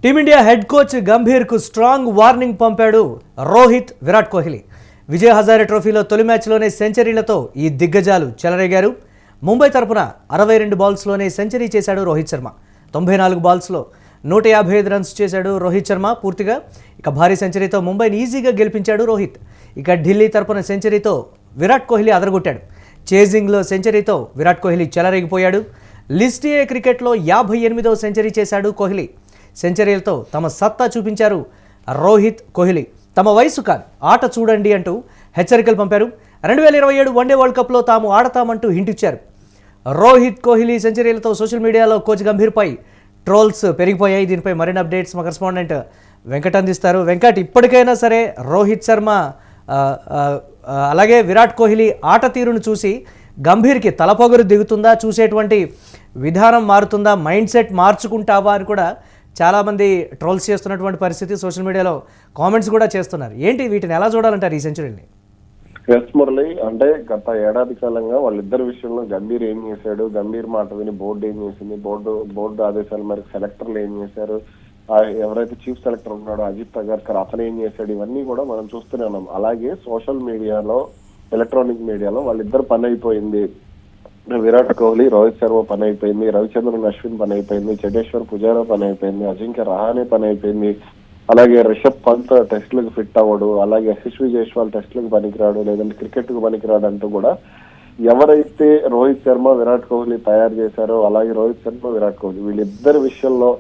Team India head coach గంభీర్కు strong warning పంపాడు రోహిత్ విరాట్ కోహ్లీ. విజయ్ హజారే ట్రోఫీలో తొలి మ్యాచ్లోనే సెంచరీలతో ఈ దిగ్గజాలు చెలరేగారు. ముంబై తరపున 62 బాల్స్లోనే సెంచరీ చేశాడు రోహిత్ శర్మ. 94 బాల్స్లో 155 రన్స్ చేశాడు రోహిత్ శర్మ పూర్తిగా. ఇక భారీ సెంచరీతో ముంబైని ఈజీగా గెలిపించాడు రోహిత్. ఇక ఢిల్లీ తరపున సెంచరీతో విరాట్ కోహ్లీ అదరగొట్టాడు. చేజింగ్లో సెంచరీతో విరాట్ కోహ్లీ చెలరేగిపోయాడు. లిస్ట్ ఏ క్రికెట్లో 58వ సెంచరీ చేశాడు కోహ్లీ. సెంచరీలతో తమ సత్తా చూపించారు రోహిత్ కోహ్లీ. తమ వయసు కాదు, ఆట చూడండి అంటూ హెచ్చరికలు పంపారు. 2027 వన్డే వరల్డ్ కప్లో తాము ఆడతామంటూ హింట్ ఇచ్చారు. రోహిత్ కోహ్లీ సెంచరీలతో సోషల్ మీడియాలో కోచ్ గంభీర్పై ట్రోల్స్ పెరిగిపోయాయి. దీనిపై మరిన్ని అప్డేట్స్ మా కరెస్పాండెంట్ వెంకట్ అందిస్తారు. వెంకట్, ఇప్పటికైనా సరే రోహిత్ శర్మ అలాగే విరాట్ కోహ్లీ ఆట తీరును చూసి గంభీర్కి తలపొగరు దిగుతుందా, చూసేటువంటి విధానం మారుతుందా, మైండ్ సెట్ మార్చుకుంటావా అని కూడా చాలామంది ట్రోల్స్ చేస్తున్నటువంటి పరిస్థితి. సోషల్ మీడియాలో కామెంట్స్ కూడా చేస్తున్నారు. ఏంటి వీటిని ఎలా చూడాలంటారు ఈ సెంచరీని? ఎస్ మురళి, అంటే గత ఏడాది కాలంగా వాళ్ళిద్దరి విషయంలో గంభీర్ ఏం చేశాడు, గంభీర్ మాట విని బోర్డు ఏం చేసింది, బోర్డు ఆదేశాల మేరకు సెలెక్టర్లు ఏం చేశారు, ఎవరైతే చీఫ్ సెలెక్టర్ ఉన్నాడో అజిత్ అగర్కర్ అతను ఏం చేశాడు, ఇవన్నీ కూడా మనం చూస్తూనే ఉన్నాం. అలాగే సోషల్ మీడియాలో, ఎలక్ట్రానిక్ మీడియాలో వాళ్ళిద్దరు పని అయిపోయింది. విరాట్ కోహ్లీ, రోహిత్ శర్మ పని అయిపోయింది, రవిచంద్రన్ అశ్విన్ పని అయిపోయింది, చేతేశ్వర్ పుజారా పని అయిపోయింది, అజింక్య రహానే పని అయిపోయింది, అలాగే రిషబ్ పంత్ టెస్టులకు ఫిట్ అవ్వడు, అలాగే యశస్వి జైస్వాల్ టెస్టులకు పనికిరాడు, లేదంటే క్రికెట్ కు పనికిరాడు అంటూ కూడా ఎవరైతే రోహిత్ శర్మ విరాట్ కోహ్లీ తయారు చేశారో, అలాగే రోహిత్ శర్మ విరాట్ కోహ్లీ వీళ్ళిద్దరి విషయంలో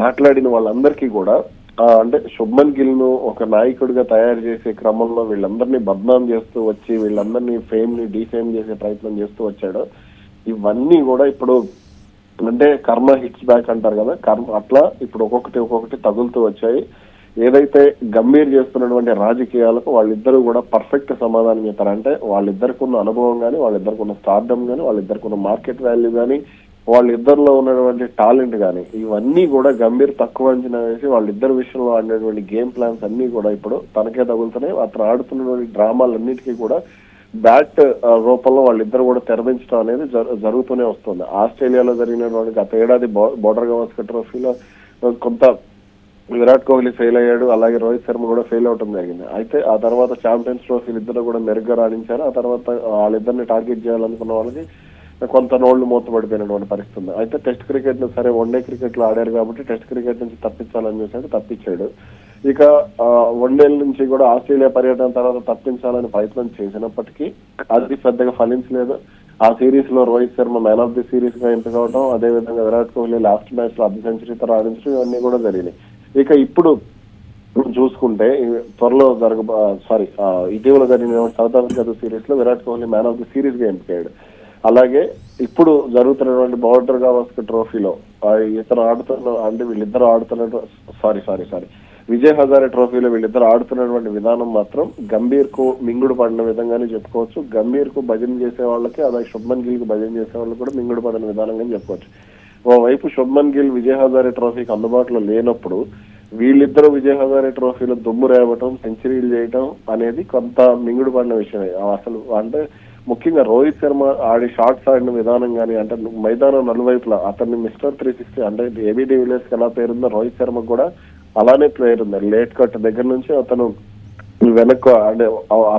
మాట్లాడిన వాళ్ళందరికీ కూడా అంటే శుభ్మన్ గిల్ ను ఒక నాయకుడిగా తయారు చేసే క్రమంలో వీళ్ళందరినీ బద్నాం చేస్తూ వచ్చి వీళ్ళందరినీ ఫేమ్ ని డీఫేమ్ చేసే ప్రయత్నం చేస్తూ వచ్చాడు. ఇవన్నీ కూడా ఇప్పుడు అంటే కర్మ హిట్స్ బ్యాక్ అంటారు కదా, కర్మ అట్లా ఇప్పుడు ఒక్కొక్కటి తగులుతూ వచ్చాయి. ఏదైతే గంభీర్ చేస్తున్నటువంటి రాజకీయాలకు వాళ్ళిద్దరూ కూడా పర్ఫెక్ట్ సమాధానం చెప్పారు. అంటే వాళ్ళిద్దరికి ఉన్న అనుభవం కానీ, వాళ్ళిద్దరికి ఉన్న స్టార్డమ్ కానీ, వాళ్ళిద్దరికి ఉన్న మార్కెట్ వాల్యూ కానీ, వాళ్ళిద్దరిలో ఉన్నటువంటి టాలెంట్ కానీ, ఇవన్నీ కూడా గంభీర్ తక్కువ అంచనా వేసి వాళ్ళిద్దరి విషయంలో ఆడినటువంటి గేమ్ ప్లాన్స్ అన్ని కూడా ఇప్పుడు తనకే తగులుతున్నాయి. అతను ఆడుతున్నటువంటి డ్రామాలన్నిటికీ కూడా బ్యాట్ రూపంలో వాళ్ళిద్దరు కూడా తెరదించడం అనేది జరుగుతూనే వస్తుంది. ఆస్ట్రేలియాలో జరిగినటువంటి గత ఏడాది బోర్డర్ గవాస్కర్ ట్రోఫీలో కొంత విరాట్ కోహ్లీ ఫెయిల్ అయ్యాడు, అలాగే రోహిత్ శర్మ కూడా ఫెయిల్ అవడం జరిగింది. అయితే ఆ తర్వాత ఛాంపియన్స్ ట్రోఫీలు ఇద్దరు కూడా మెరుగ్గా రాణించారు. ఆ తర్వాత వాళ్ళిద్దరిని టార్గెట్ చేయాలనుకున్న వాళ్ళకి కొంత నోళ్లు మూతపడిపోయినటువంటి పరిస్థితి ఉంది. అయితే టెస్ట్ క్రికెట్ ను సరే వన్డే క్రికెట్ లో ఆడారు కాబట్టి టెస్ట్ క్రికెట్ నుంచి తప్పించాలని చూశాడు, తప్పించాడు. ఇక వన్డేల నుంచి కూడా ఆస్ట్రేలియా పర్యటన తర్వాత తప్పించాలని ప్రయత్నం చేసినప్పటికీ అది పెద్దగా ఫలించలేదు. ఆ సిరీస్ లో Rohit Sharma man of the series గా ఎంపిక అవడం, అదే విధంగా విరాట్ కోహ్లీ లాస్ట్ మ్యాచ్ లో 10 సెంచరీతో రాణించడం, ఇవన్నీ కూడా జరిగినాయి. ఇక ఇప్పుడు చూసుకుంటే త్వరలో ఇటీవల జరిగిన సౌత్ ఆఫ్రికా సిరీస్ లో Virat Kohli man of the series గా ఎంపికయ్యాడు. అలాగే ఇప్పుడు జరుగుతున్నటువంటి బోర్డర్ గవాస్కర్ ట్రోఫీలో ఇతను ఆడుతున్న అంటే వీళ్ళిద్దరు ఆడుతున్న విజయ్ హజారే ట్రోఫీలో వీళ్ళిద్దరు ఆడుతున్నటువంటి విధానం మాత్రం గంభీర్ కు మింగుడు పడిన విధంగానే చెప్పుకోవచ్చు. గంభీర్ కు భజన చేసే వాళ్ళకి, అలాగే శుభ్మన్ గిల్ కు భజన చేసే వాళ్ళకి కూడా మింగుడు పడిన విధానంగా చెప్పుకోవచ్చు. ఓవైపు శుభ్మన్ గిల్ విజయ్ హజారే ట్రోఫీకి అందుబాటులో లేనప్పుడు వీళ్ళిద్దరూ విజయ్ హజారే ట్రోఫీలో దుమ్ము రేవటం, సెంచరీలు చేయటం అనేది కొంత మింగుడు పడిన విషయమే. అసలు అంటే ముఖ్యంగా రోహిత్ శర్మ షాట్స్ ఆడిన విధానం కానీ, అంటే మైదానం నలువైపులా అతన్ని మిస్టర్ 360 అంటే ఏబీ డివిలియర్స్ కి ఎలా పేరుందో రోహిత్ శర్మకు కూడా అలానే ప్లేయర్ ఉంది. లేట్ కట్ దగ్గర నుంచి అతను వెనక్కు అంటే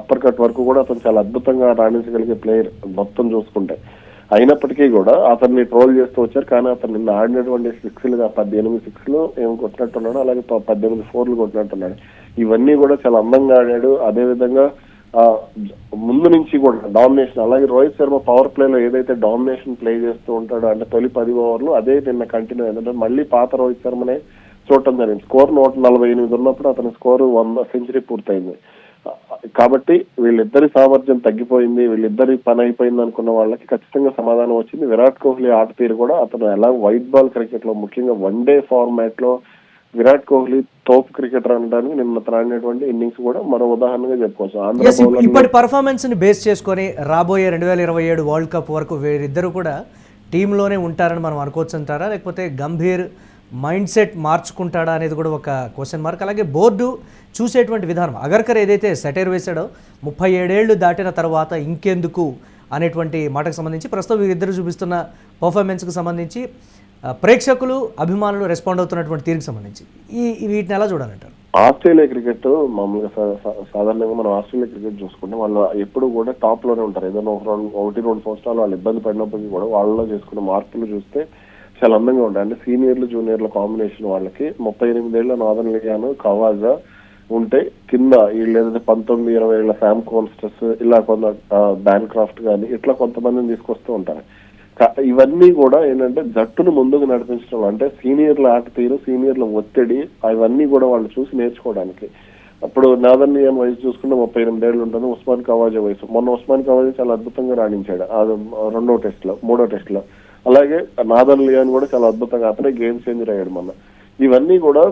అప్పర్ కట్ వరకు కూడా అతను చాలా అద్భుతంగా రాణించగలిగే ప్లేయర్ మొత్తం చూసుకుంటే. అయినప్పటికీ కూడా అతన్ని ట్రోల్ చేస్తూ వచ్చారు. కానీ అతను నిన్న ఆడినటువంటి 18 సిక్స్లు ఏమి కొట్టినట్టున్నాడు, అలాగే 18 4లు కొట్టినట్టున్నాడు. ఇవన్నీ కూడా చాలా అందంగా ఆడాడు. అదే విధంగా ముందు నుంచి కూడా డామినేషన్, అలాగే రోహిత్ శర్మ పవర్ ప్లే లో ఏదైతే డామినేషన్ ప్లే చేస్తూ ఉంటాడో అంటే తొలి 10 ఓవర్లు అదే నిన్న కంటిన్యూ అయిందంటే మళ్ళీ పాత రోహిత్ శర్మనే చూడటం జరిగింది. స్కోర్ 148 ఉన్నప్పుడు అతని స్కోరు 100 సెంచరీ పూర్తయింది. కాబట్టి వీళ్ళిద్దరి సామర్థ్యం తగ్గిపోయింది, వీళ్ళిద్దరి పని అయిపోయింది అనుకున్న వాళ్ళకి ఖచ్చితంగా సమాధానం వచ్చింది. విరాట్ కోహ్లీ ఆట తీరు కూడా అతను ఎలా వైట్ బాల్ క్రికెట్ లో ముఖ్యంగా వన్డే ఫార్మాట్ లో విరాట్ కోహ్లీ తోపు క్రికెటర్ అనడానికి నిన్న ఆడినటువంటి ఇన్నింగ్స్ కూడా మరో ఉదాహరణగా చెప్పుకోవచ్చు. ఇప్పటి పర్ఫార్మెన్స్ ని బేస్ చేసుకొని రాబోయే 2027 వరల్డ్ కప్ వరకు వీరిద్దరు కూడా టీంలోనే ఉంటారని మనం అనుకోవచ్చు అంటారా, లేకపోతే గంభీర్ మైండ్ సెట్ మార్చుకుంటాడా అనేది కూడా ఒక క్వశ్చన్ మార్క్. అలాగే బోర్డు చూసేటువంటి విధానం, అగర్కర్ ఏదైతే సెటైర్ వేశాడో 37 ఏళ్లు దాటిన తర్వాత ఇంకెందుకు అనేటువంటి మాటకు సంబంధించి ప్రస్తుతం వీరిద్దరు చూపిస్తున్న పర్ఫార్మెన్స్కి సంబంధించి ప్రేక్షకులు అభిమానులు రెస్పాండ్ అవుతున్నటువంటి తీరుకు సంబంధించి వీటిని ఎలా చూడాలంటారు? ఆస్ట్రేలియా క్రికెట్ మామూలుగా సాధారణంగా మనం ఆస్ట్రేలియా క్రికెట్ చూసుకుంటే వాళ్ళు ఎప్పుడు కూడా టాప్ లోనే ఉంటారు. ఏదైనా ఒకటి రెండు సంవత్సరాలు వాళ్ళు ఇబ్బంది పడినప్పటికీ కూడా వాళ్ళలో చేసుకున్న మార్పులు చూస్తే చాలా అందంగా ఉంటాయి. అంటే సీనియర్లు జూనియర్ల కాంబినేషన్ వాళ్ళకి 38 ఏళ్ల నాదన్ లియాను కవాజా ఉంటే కింద వీళ్ళు ఏదైతే 19-20 ఏళ్ల శామ్ కోన్స్టస్ ఇలా కొంత బ్యాన్ క్రాఫ్ట్ కానీ ఇట్లా కొంతమందిని తీసుకొస్తూ ఉంటారు. ఇవన్నీ కూడా ఏంటంటే జట్టును ముందుకు నడిపించడం, అంటే సీనియర్ల ఆట తీరు, సీనియర్ల ఒత్తిడి, అవన్నీ కూడా వాళ్ళు చూసి నేర్చుకోవడానికి. అప్పుడు నాదన్ లియాన్ వయసు చూసుకుంటే 38 ఏళ్ళు ఉంటుంది. ఉస్మాన్ కవాజా వయసు, మొన్న ఉస్మాన్ కవాజా చాలా అద్భుతంగా రాణించాడు అది 2వ టెస్ట్ లో 3వ టెస్ట్ లో. అలాగే నాదన్ లియాన్ కూడా చాలా అద్భుతంగా, అతనే గేమ్ చేంజర్ అయ్యాడు మొన్న. ఇవన్నీ కూడా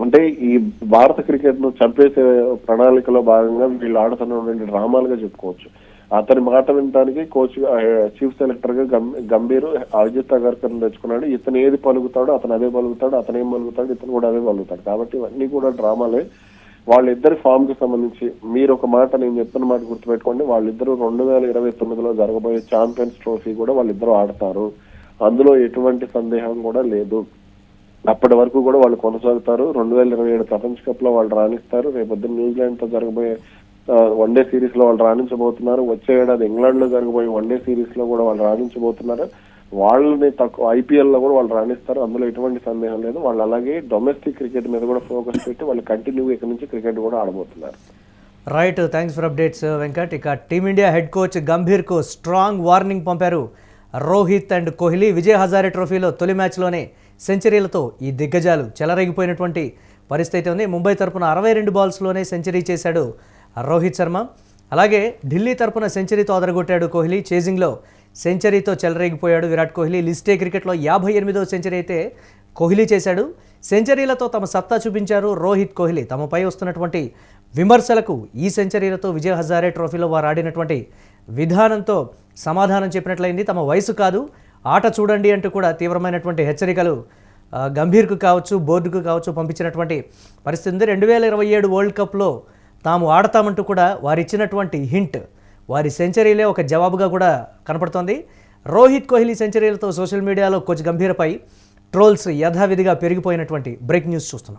అంటే ఈ భారత క్రికెట్ ను చంపేసే ప్రణాళికలో భాగంగా వీళ్ళు ఆడుతున్నటువంటి డ్రామాలుగా చెప్పుకోవచ్చు. అతని మాట వినడానికి కోచ్ చీఫ్ సెలెక్టర్ గా గంభీర్ అజిత్ అగర్కర్ తెచ్చుకున్నాడు. ఇతను ఏది పలుకుతాడో అతను అదే పలుకుతాడు, అతను ఏం పలుకుతాడు ఇతను కూడా అదే పలుకుతాడు. కాబట్టి ఇవన్నీ కూడా డ్రామాలే. వాళ్ళిద్దరి ఫామ్ కి సంబంధించి మీరు ఒక మాట, నేను చెప్తున్న మాట గుర్తుపెట్టుకోండి, వాళ్ళిద్దరూ 2029లో జరగబోయే ఛాంపియన్స్ ట్రోఫీ కూడా వాళ్ళిద్దరూ ఆడతారు. అందులో ఎటువంటి సందేహం కూడా లేదు. అప్పటి వరకు కూడా వాళ్ళు కొనసాగుతారు. 2027 ప్రపంచ కప్ లో వాళ్ళు రాణిస్తారు. రేపొద్దున న్యూజిలాండ్ తో జరగబోయే వన్డే సిరీస్ లో వాళ్ళు రాణించబోతున్నారు. వచ్చే ఏడాది ఇంగ్లాండ్ లో జరగబోయే వన్డే సిరీస్ లో కూడా వాళ్ళు రాణించబోతున్నారు. వాళ్ళని తక్కువ IPL లో కూడా వాళ్ళు రాణిస్తారు. అందులో ఎటువంటి సందేహం లేదు. వాళ్ళు అలాగే డొమెస్టిక్ క్రికెట్ మీద కూడా ఫోకస్ పెట్టి వాళ్ళు కంటిన్యూగా ఇక్కడ నుంచి క్రికెట్ కూడా ఆడబోతున్నారు. Right, thanks for updates Venkat. ఇక టీమిండియా హెడ్ కోచ్ గంభీర్కు స్ట్రాంగ్ వార్నింగ్ పంపారు రోహిత్ అండ్ కోహ్లీ. విజయ్ హజారే ట్రోఫీలో తొలి మ్యాచ్లోనే సెంచరీలతో ఈ దిగ్గజాలు చెలరేగిపోయినటువంటి పరిస్థితి అయితే ఉంది. ముంబై తరపున 62 బాల్స్లోనే సెంచరీ చేశాడు రోహిత్ శర్మ. అలాగే ఢిల్లీ తరపున సెంచరీతో అదరగొట్టాడు కోహ్లీ. చేజింగ్లో సెంచరీతో చెలరేగిపోయాడు విరాట్ కోహ్లీ. లిస్టే క్రికెట్లో 58వ సెంచరీ అయితే కోహ్లీ చేశాడు. సెంచరీలతో తమ సత్తా చూపించారు రోహిత్, కోహ్లీ. తమపై వస్తున్నటువంటి విమర్శలకు ఈ సెంచరీలతో విజయ్ హజారే ట్రోఫీలో వారు ఆడినటువంటి విధానంతో సమాధానం చెప్పినట్లయింది. తమ వయసు కాదు, ఆట చూడండి అంటూ కూడా తీవ్రమైనటువంటి హెచ్చరికలు గంభీర్కు కావచ్చు, బోర్డుకు కావచ్చు పంపించినటువంటి పరిస్థితి ఉంది. 2027 వరల్డ్ కప్లో తాము ఆడతామంటూ కూడా వారిచ్చినటువంటి హింట్, వారి సెంచరీలే ఒక జవాబుగా కూడా కనపడుతోంది. రోహిత్, కోహ్లీ సెంచరీలతో సోషల్ మీడియాలో కోచ్ గంభీర్పై ట్రోల్స్ యథావిధిగా పెరిగిపోయినటువంటి బ్రేక్ న్యూస్ చూస్తున్నాం.